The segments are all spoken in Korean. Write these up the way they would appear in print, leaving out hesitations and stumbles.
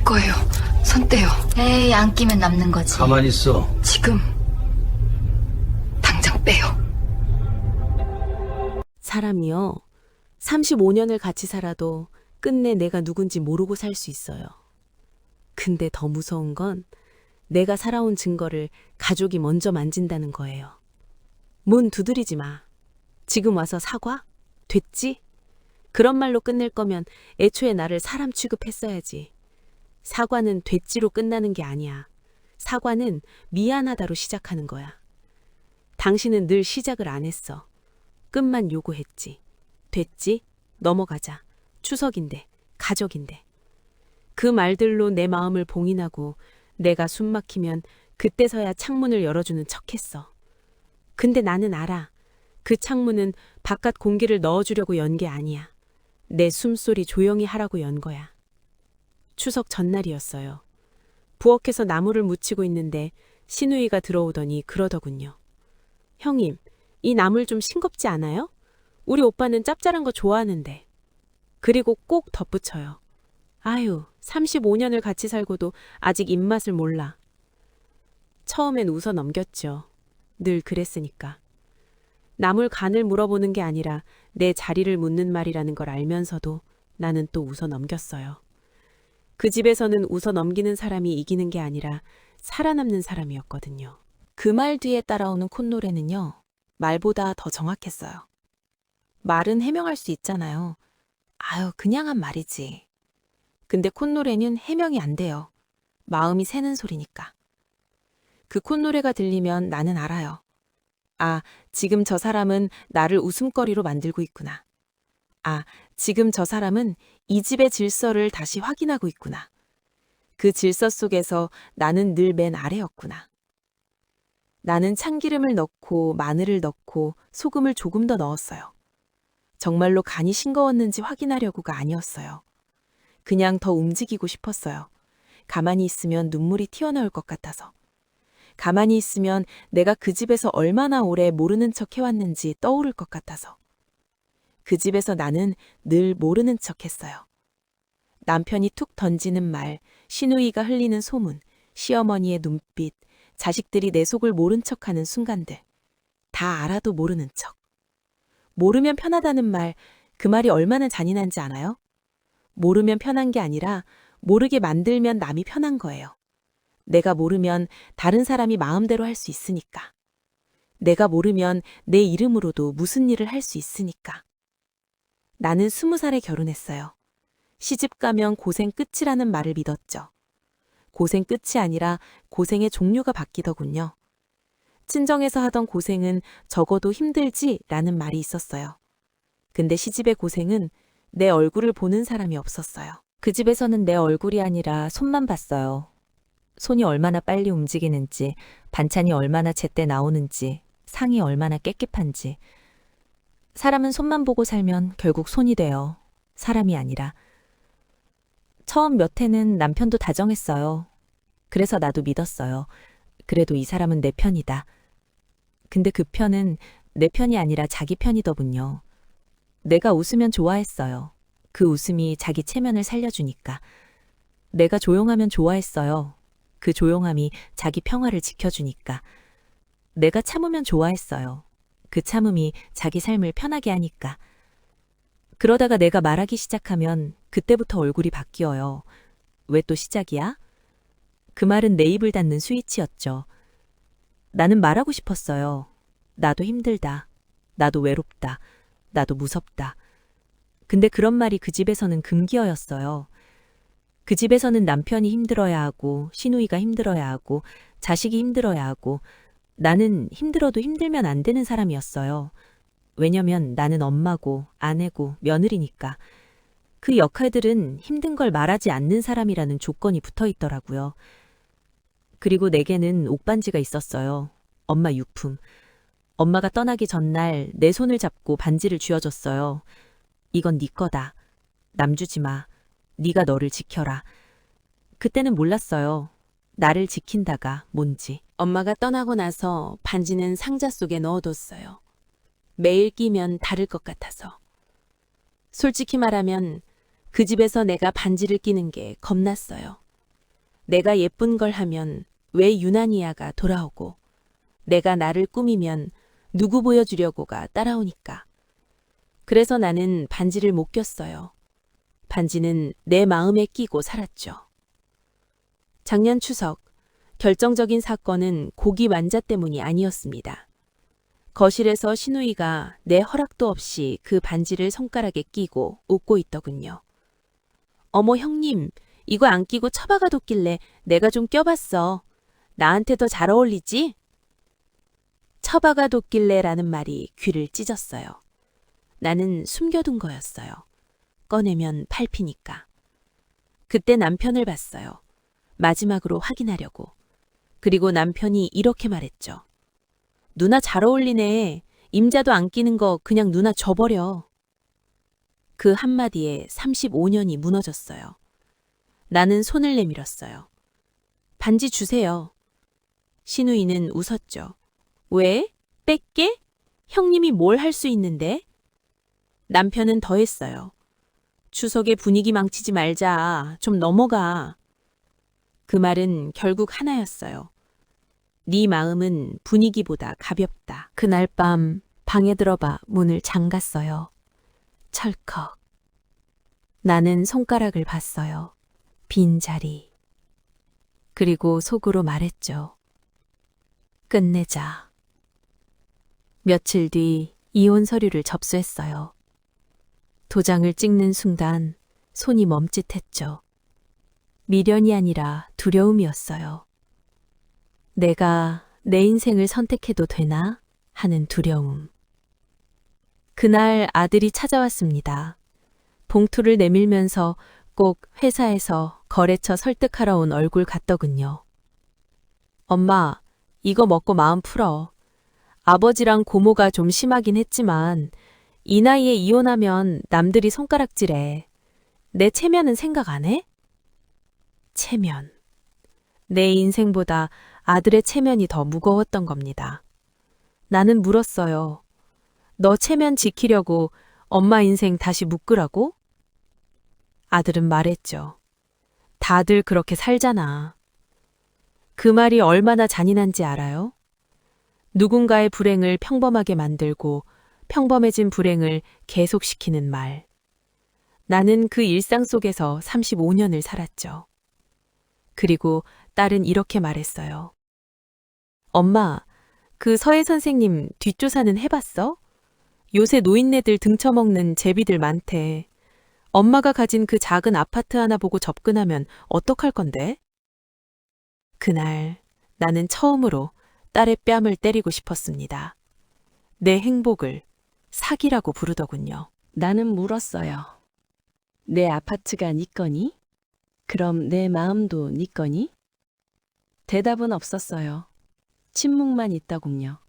거예요. 손 떼요. 에이, 안 끼면 남는 거지. 가만히 있어. 지금 당장 빼요. 사람이요. 35년을 같이 살아도 끝내 내가 누군지 모르고 살 수 있어요. 근데 더 무서운 건 내가 살아온 증거를 가족이 먼저 만진다는 거예요. 문 두드리지 마. 지금 와서 사과? 됐지? 그런 말로 끝낼 거면 애초에 나를 사람 취급했어야지. 사과는 됐지로 끝나는 게 아니야. 사과는 미안하다로 시작하는 거야. 당신은 늘 시작을 안 했어. 끝만 요구했지. 됐지? 넘어가자. 추석인데, 가족인데. 그 말들로 내 마음을 봉인하고 내가 숨 막히면 그때서야 창문을 열어주는 척했어. 근데 나는 알아. 그 창문은 바깥 공기를 넣어주려고 연 게 아니야. 내 숨소리 조용히 하라고 연 거야. 추석 전날이었어요. 부엌에서 나무를 묻히고 있는데 시누이가 들어오더니 그러더군요. 형님, 이 나물 좀 싱겁지 않아요? 우리 오빠는 짭짤한 거 좋아하는데. 그리고 꼭 덧붙여요. 아유, 35년을 같이 살고도 아직 입맛을 몰라. 처음엔 웃어 넘겼죠. 늘 그랬으니까. 나물 간을 물어보는 게 아니라 내 자리를 묻는 말이라는 걸 알면서도 나는 또 웃어 넘겼어요. 그 집에서는 웃어 넘기는 사람이 이기는 게 아니라 살아남는 사람이었거든요. 그 말 뒤에 따라오는 콧노래는요. 말보다 더 정확했어요. 말은 해명할 수 있잖아요. 아유, 그냥 한 말이지. 근데 콧노래는 해명이 안 돼요. 마음이 새는 소리니까. 그 콧노래가 들리면 나는 알아요. 아, 지금 저 사람은 나를 웃음거리로 만들고 있구나. 아, 지금 저 사람은 이 집의 질서를 다시 확인하고 있구나. 그 질서 속에서 나는 늘 맨 아래였구나. 나는 참기름을 넣고 마늘을 넣고 소금을 조금 더 넣었어요. 정말로 간이 싱거웠는지 확인하려고가 아니었어요. 그냥 더 움직이고 싶었어요. 가만히 있으면 눈물이 튀어나올 것 같아서. 가만히 있으면 내가 그 집에서 얼마나 오래 모르는 척 해왔는지 떠오를 것 같아서. 그 집에서 나는 늘 모르는 척 했어요. 남편이 툭 던지는 말, 시누이가 흘리는 소문, 시어머니의 눈빛, 자식들이 내 속을 모른 척하는 순간들. 다 알아도 모르는 척. 모르면 편하다는 말, 그 말이 얼마나 잔인한지 아나요? 모르면 편한 게 아니라 모르게 만들면 남이 편한 거예요. 내가 모르면 다른 사람이 마음대로 할 수 있으니까. 내가 모르면 내 이름으로도 무슨 일을 할 수 있으니까. 나는 20살에 결혼했어요. 시집 가면 고생 끝이라는 말을 믿었죠. 고생 끝이 아니라 고생의 종류가 바뀌더군요. 친정에서 하던 고생은 적어도 힘들지라는 말이 있었어요. 근데 시집의 고생은 내 얼굴을 보는 사람이 없었어요. 그 집에서는 내 얼굴이 아니라 손만 봤어요. 손이 얼마나 빨리 움직이는지, 반찬이 얼마나 제때 나오는지, 상이 얼마나 깨끗한지. 사람은 손만 보고 살면 결국 손이 돼요. 사람이 아니라. 처음 몇 해는 남편도 다정했어요. 그래서 나도 믿었어요. 그래도 이 사람은 내 편이다. 근데 그 편은 내 편이 아니라 자기 편이더군요. 내가 웃으면 좋아했어요. 그 웃음이 자기 체면을 살려주니까. 내가 조용하면 좋아했어요. 그 조용함이 자기 평화를 지켜주니까. 내가 참으면 좋아했어요. 그 참음이 자기 삶을 편하게 하니까. 그러다가 내가 말하기 시작하면 그때부터 얼굴이 바뀌어요. 왜 또 시작이야? 그 말은 내 입을 닫는 스위치였죠. 나는 말하고 싶었어요. 나도 힘들다. 나도 외롭다. 나도 무섭다. 근데 그런 말이 그 집에서는 금기어였어요. 그 집에서는 남편이 힘들어야 하고, 시누이가 힘들어야 하고, 자식이 힘들어야 하고, 나는 힘들어도 힘들면 안 되는 사람이었어요. 왜냐면 나는 엄마고, 아내고, 며느리니까. 그 역할들은 힘든 걸 말하지 않는 사람이라는 조건이 붙어 있더라고요. 그리고 내게는 옥반지가 있었어요. 엄마 유품. 엄마가 떠나기 전날 내 손을 잡고 반지를 쥐어줬어요. 이건 네 거다. 남 주지 마. 네가 너를 지켜라. 그때는 몰랐어요. 나를 지킨다가 뭔지. 엄마가 떠나고 나서 반지는 상자 속에 넣어뒀어요. 매일 끼면 다를 것 같아서. 솔직히 말하면 그 집에서 내가 반지를 끼는 게 겁났어요. 내가 예쁜 걸 하면 왜 유난이야가 돌아오고, 내가 나를 꾸미면 누구 보여주려고가 따라오니까. 그래서 나는 반지를 못 꼈어요. 반지는 내 마음에 끼고 살았죠. 작년 추석, 결정적인 사건은 고기 완자 때문이 아니었습니다. 거실에서 신우이가 내 허락도 없이 그 반지를 손가락에 끼고 웃고 있더군요. 어머 형님, 이거 안 끼고 처박아 뒀길래 내가 좀 껴봤어. 나한테 더 잘 어울리지? 처박아 뒀길래라는 말이 귀를 찢었어요. 나는 숨겨둔 거였어요. 꺼내면 팔피니까. 그때 남편을 봤어요. 마지막으로 확인하려고. 그리고 남편이 이렇게 말했죠. 누나 잘 어울리네. 임자도 안 끼는 거 그냥 누나 줘버려. 그 한마디에 35년이 무너졌어요. 나는 손을 내밀었어요. 반지 주세요. 신우이는 웃었죠. 왜? 뺄게? 형님이 뭘 할 수 있는데? 남편은 더했어요. 추석에 분위기 망치지 말자. 좀 넘어가. 그 말은 결국 하나였어요. 네 마음은 분위기보다 가볍다. 그날 밤 방에 들어봐 문을 잠갔어요. 철컥. 나는 손가락을 봤어요. 빈자리. 그리고 속으로 말했죠. 끝내자. 며칠 뒤 이혼 서류를 접수했어요. 도장을 찍는 순간 손이 멈칫했죠. 미련이 아니라 두려움이었어요. 내가 내 인생을 선택해도 되나 하는 두려움. 그날 아들이 찾아왔습니다. 봉투를 내밀면서 꼭 회사에서 거래처 설득하러 온 얼굴 같더군요. 엄마, 이거 먹고 마음 풀어. 아버지랑 고모가 좀 심하긴 했지만 이 나이에 이혼하면 남들이 손가락질해. 내 체면은 생각 안 해? 체면. 내 인생보다 아들의 체면이 더 무거웠던 겁니다. 나는 물었어요. 너 체면 지키려고 엄마 인생 다시 묶으라고? 아들은 말했죠. 다들 그렇게 살잖아. 그 말이 얼마나 잔인한지 알아요? 누군가의 불행을 평범하게 만들고 평범해진 불행을 계속시키는 말. 나는 그 일상 속에서 35년을 살았죠. 그리고 딸은 이렇게 말했어요. 엄마, 그 서예 선생님 뒷조사는 해봤어? 요새 노인네들 등쳐먹는 제비들 많대. 엄마가 가진 그 작은 아파트 하나 보고 접근하면 어떡할 건데? 그날 나는 처음으로 딸의 뺨을 때리고 싶었습니다. 내 행복을 사기라고 부르더군요. 나는 물었어요. 내 아파트가 네 거니? 그럼 내 마음도 네 거니? 대답은 없었어요. 침묵만 있더군요.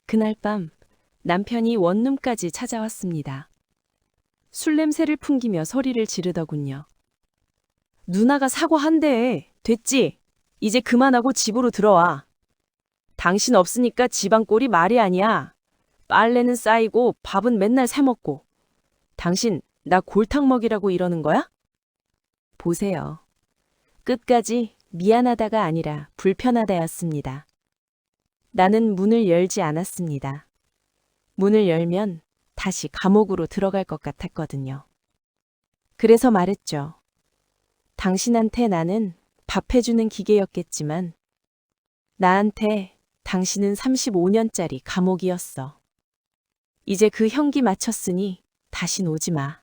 그날 밤 남편이 원룸까지 찾아왔습니다. 술 냄새를 풍기며 소리를 지르더군요. 누나가 사과한대. 됐지? 이제 그만하고 집으로 들어와. 당신 없으니까 집안 꼴이 말이 아니야. 빨래는 쌓이고 밥은 맨날 사먹고. 당신 나 골탕 먹이라고 이러는 거야? 보세요. 끝까지 미안하다가 아니라 불편하다였습니다. 나는 문을 열지 않았습니다. 문을 열면 다시 감옥으로 들어갈 것 같았거든요. 그래서 말했죠. 당신한테 나는 밥 해주는 기계였겠지만 나한테 당신은 35년짜리 감옥이었어. 이제 그 형기 마쳤으니 다신 오지 마.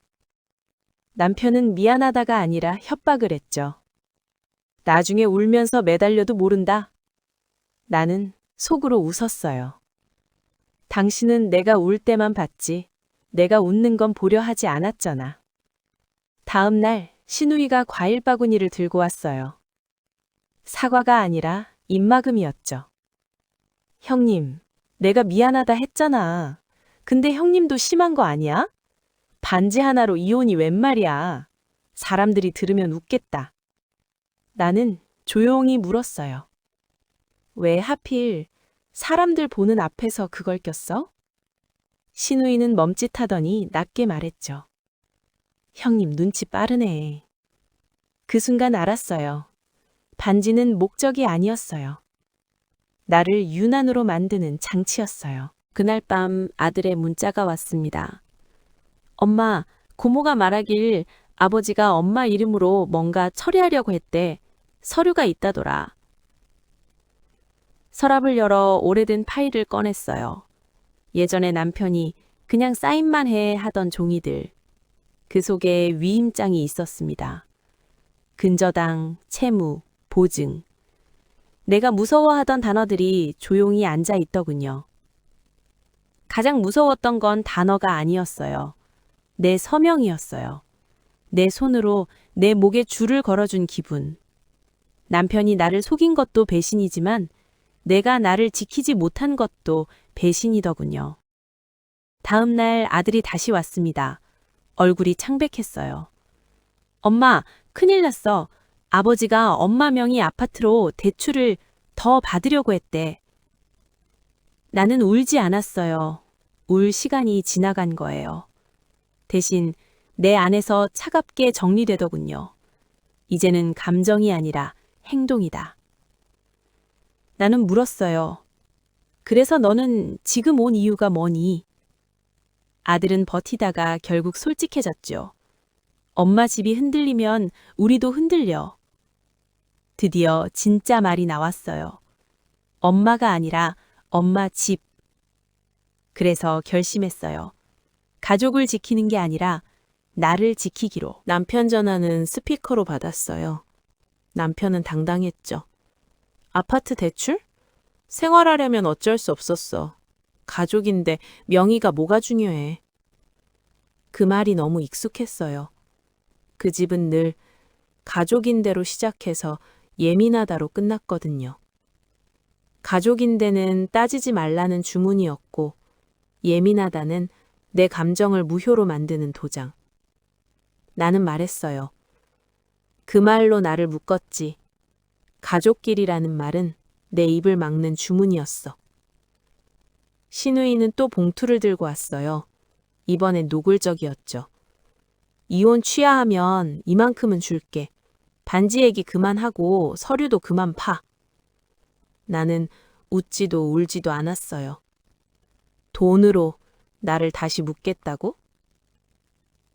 남편은 미안하다가 아니라 협박을 했죠. 나중에 울면서 매달려도 모른다. 나는 속으로 웃었어요. 당신은 내가 울 때만 봤지 내가 웃는 건 보려 하지 않았잖아. 다음 날 신우이가 과일 바구니를 들고 왔어요. 사과가 아니라 입막음이었죠. 형님, 내가 미안하다 했잖아. 근데 형님도 심한 거 아니야? 반지 하나로 이혼이 웬 말이야. 사람들이 들으면 웃겠다. 나는 조용히 물었어요. 왜 하필 사람들 보는 앞에서 그걸 꼈어? 신우이는 멈칫하더니 낮게 말했죠. 형님 눈치 빠르네. 그 순간 알았어요. 반지는 목적이 아니었어요. 나를 유난으로 만드는 장치였어요. 그날 밤 아들의 문자가 왔습니다. 엄마, 고모가 말하길 아버지가 엄마 이름으로 뭔가 처리하려고 했대. 서류가 있다더라. 서랍을 열어 오래된 파일을 꺼냈어요. 예전에 남편이 그냥 사인만 해 하던 종이들. 그 속에 위임장이 있었습니다. 근저당, 채무, 보증. 내가 무서워하던 단어들이 조용히 앉아 있더군요. 가장 무서웠던 건 단어가 아니었어요. 내 서명이었어요. 내 손으로 내 목에 줄을 걸어준 기분. 남편이 나를 속인 것도 배신이지만 내가 나를 지키지 못한 것도 배신이더군요. 다음 날 아들이 다시 왔습니다. 얼굴이 창백했어요. 엄마, 큰일 났어. 아버지가 엄마 명의 아파트로 대출을 더 받으려고 했대. 나는 울지 않았어요. 울 시간이 지나간 거예요. 대신 내 안에서 차갑게 정리되더군요. 이제는 감정이 아니라 행동이다. 나는 물었어요. 그래서 너는 지금 온 이유가 뭐니? 아들은 버티다가 결국 솔직해졌죠. 엄마 집이 흔들리면 우리도 흔들려. 드디어 진짜 말이 나왔어요. 엄마가 아니라 엄마 집. 그래서 결심했어요. 가족을 지키는 게 아니라 나를 지키기로. 남편 전화는 스피커로 받았어요. 남편은 당당했죠. 아파트 대출? 생활하려면 어쩔 수 없었어. 가족인데 명의가 뭐가 중요해. 그 말이 너무 익숙했어요. 그 집은 늘 가족인대로 시작해서 예민하다로 끝났거든요. 가족인데는 따지지 말라는 주문이었고 예민하다는 내 감정을 무효로 만드는 도장. 나는 말했어요. 그 말로 나를 묶었지. 가족끼리라는 말은 내 입을 막는 주문이었어. 신우이는 또 봉투를 들고 왔어요. 이번엔 노골적이었죠. 이혼 취하하면 이만큼은 줄게. 반지 얘기 그만하고 서류도 그만 파. 나는 웃지도 울지도 않았어요. 돈으로 나를 다시 묻겠다고?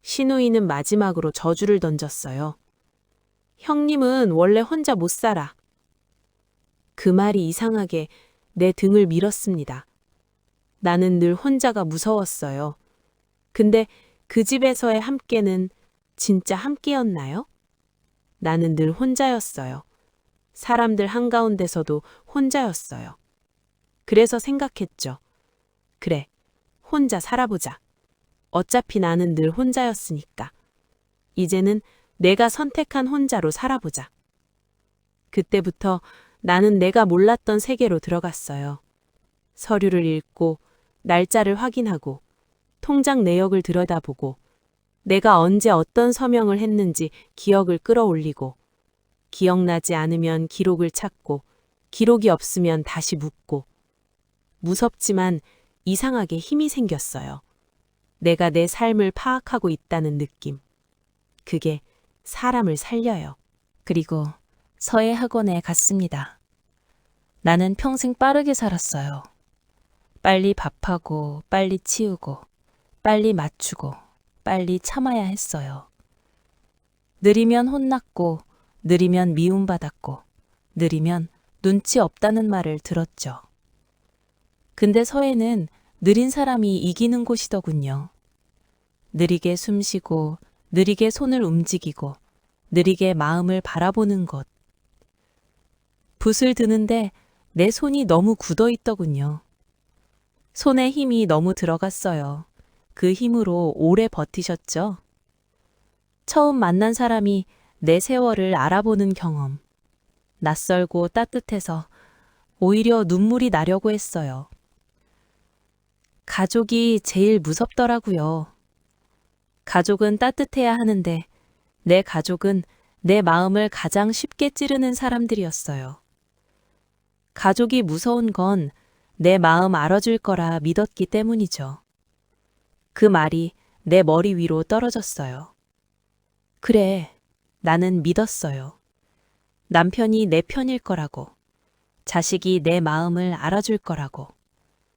신우이는 마지막으로 저주를 던졌어요. 형님은 원래 혼자 못 살아. 그 말이 이상하게 내 등을 밀었습니다. 나는 늘 혼자가 무서웠어요. 근데 그 집에서의 함께는 진짜 함께였나요? 나는 늘 혼자였어요. 사람들 한가운데서도 혼자였어요. 그래서 생각했죠. 그래, 혼자 살아보자. 어차피 나는 늘 혼자였으니까. 이제는 내가 선택한 혼자로 살아보자. 그때부터 나는 내가 몰랐던 세계로 들어갔어요. 서류를 읽고, 날짜를 확인하고, 통장 내역을 들여다보고, 내가 언제 어떤 서명을 했는지 기억을 끌어올리고, 기억나지 않으면 기록을 찾고, 기록이 없으면 다시 묻고, 무섭지만 이상하게 힘이 생겼어요. 내가 내 삶을 파악하고 있다는 느낌. 그게 사람을 살려요. 그리고 서예 학원에 갔습니다. 나는 평생 빠르게 살았어요. 빨리 밥하고, 빨리 치우고, 빨리 맞추고, 빨리 참아야 했어요. 느리면 혼났고, 느리면 미움받았고, 느리면 눈치 없다는 말을 들었죠. 근데 서예는 느린 사람이 이기는 곳이더군요. 느리게 숨쉬고, 느리게 손을 움직이고, 느리게 마음을 바라보는 것. 붓을 드는데 내 손이 너무 굳어 있더군요. 손에 힘이 너무 들어갔어요. 그 힘으로 오래 버티셨죠? 처음 만난 사람이 내 세월을 알아보는 경험. 낯설고 따뜻해서 오히려 눈물이 나려고 했어요. 가족이 제일 무섭더라고요. 가족은 따뜻해야 하는데 내 가족은 내 마음을 가장 쉽게 찌르는 사람들이었어요. 가족이 무서운 건 내 마음 알아줄 거라 믿었기 때문이죠. 그 말이 내 머리 위로 떨어졌어요. 그래, 나는 믿었어요. 남편이 내 편일 거라고, 자식이 내 마음을 알아줄 거라고,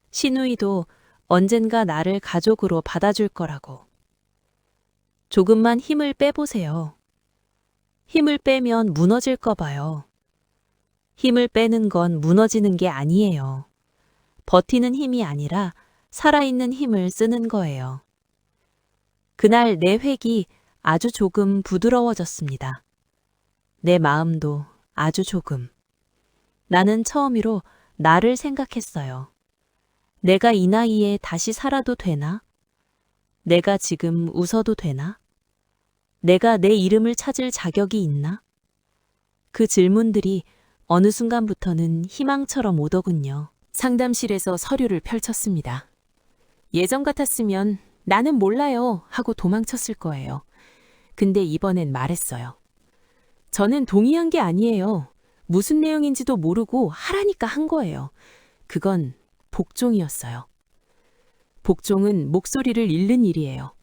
시누이도 언젠가 나를 가족으로 받아줄 거라고. 조금만 힘을 빼보세요. 힘을 빼면 무너질까 봐요. 힘을 빼는 건 무너지는 게 아니에요. 버티는 힘이 아니라 살아있는 힘을 쓰는 거예요. 그날 내 획이 아주 조금 부드러워졌습니다. 내 마음도 아주 조금. 나는 처음으로 나를 생각했어요. 내가 이 나이에 다시 살아도 되나? 내가 지금 웃어도 되나? 내가 내 이름을 찾을 자격이 있나? 그 질문들이 어느 순간부터는 희망처럼 오더군요. 상담실에서 서류를 펼쳤습니다. 예전 같았으면 나는 몰라요 하고 도망쳤을 거예요. 근데 이번엔 말했어요. 저는 동의한 게 아니에요. 무슨 내용인지도 모르고 하라니까 한 거예요. 그건 복종이었어요. 복종은 목소리를 잃는 일이에요.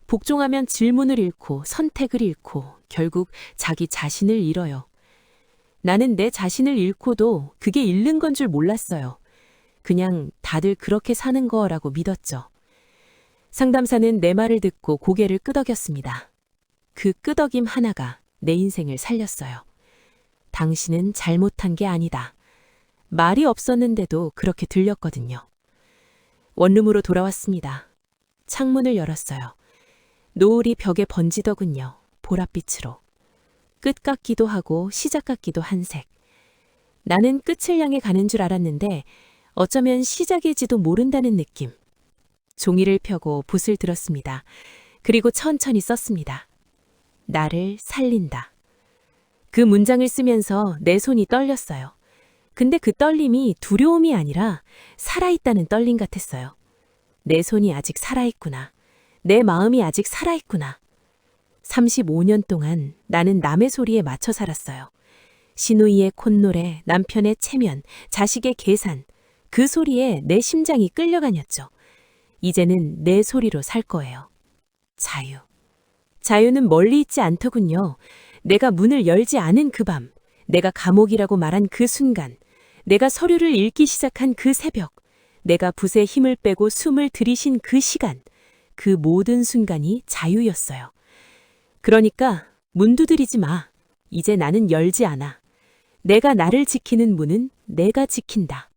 복종하면 질문을 잃고 선택을 잃고 결국 자기 자신을 잃어요. 나는 내 자신을 잃고도 그게 잃는 건 줄 몰랐어요. 그냥 다들 그렇게 사는 거라고 믿었죠. 상담사는 내 말을 듣고 고개를 끄덕였습니다. 그 끄덕임 하나가 내 인생을 살렸어요. 당신은 잘못한 게 아니다. 말이 없었는데도 그렇게 들렸거든요. 원룸으로 돌아왔습니다. 창문을 열었어요. 노을이 벽에 번지더군요. 보랏빛으로. 끝 같기도 하고 시작 같기도 한 색. 나는 끝을 향해 가는 줄 알았는데 어쩌면 시작일지도 모른다는 느낌. 종이를 펴고 붓을 들었습니다. 그리고 천천히 썼습니다. 나를 살린다. 그 문장을 쓰면서 내 손이 떨렸어요. 근데 그 떨림이 두려움이 아니라 살아있다는 떨림 같았어요. 내 손이 아직 살아있구나. 내 마음이 아직 살아있구나. 35년 동안 나는 남의 소리에 맞춰 살았어요. 시누이의 콧노래, 남편의 체면, 자식의 계산, 그 소리에 내 심장이 끌려가녔죠. 이제는 내 소리로 살 거예요. 자유. 자유는 멀리 있지 않더군요. 내가 문을 열지 않은 그 밤, 내가 감옥이라고 말한 그 순간, 내가 서류를 읽기 시작한 그 새벽, 내가 붓에 힘을 빼고 숨을 들이신 그 시간, 그 모든 순간이 자유였어요. 그러니까 문 두드리지 마. 이제 나는 열지 않아. 내가 나를 지키는 문은 내가 지킨다.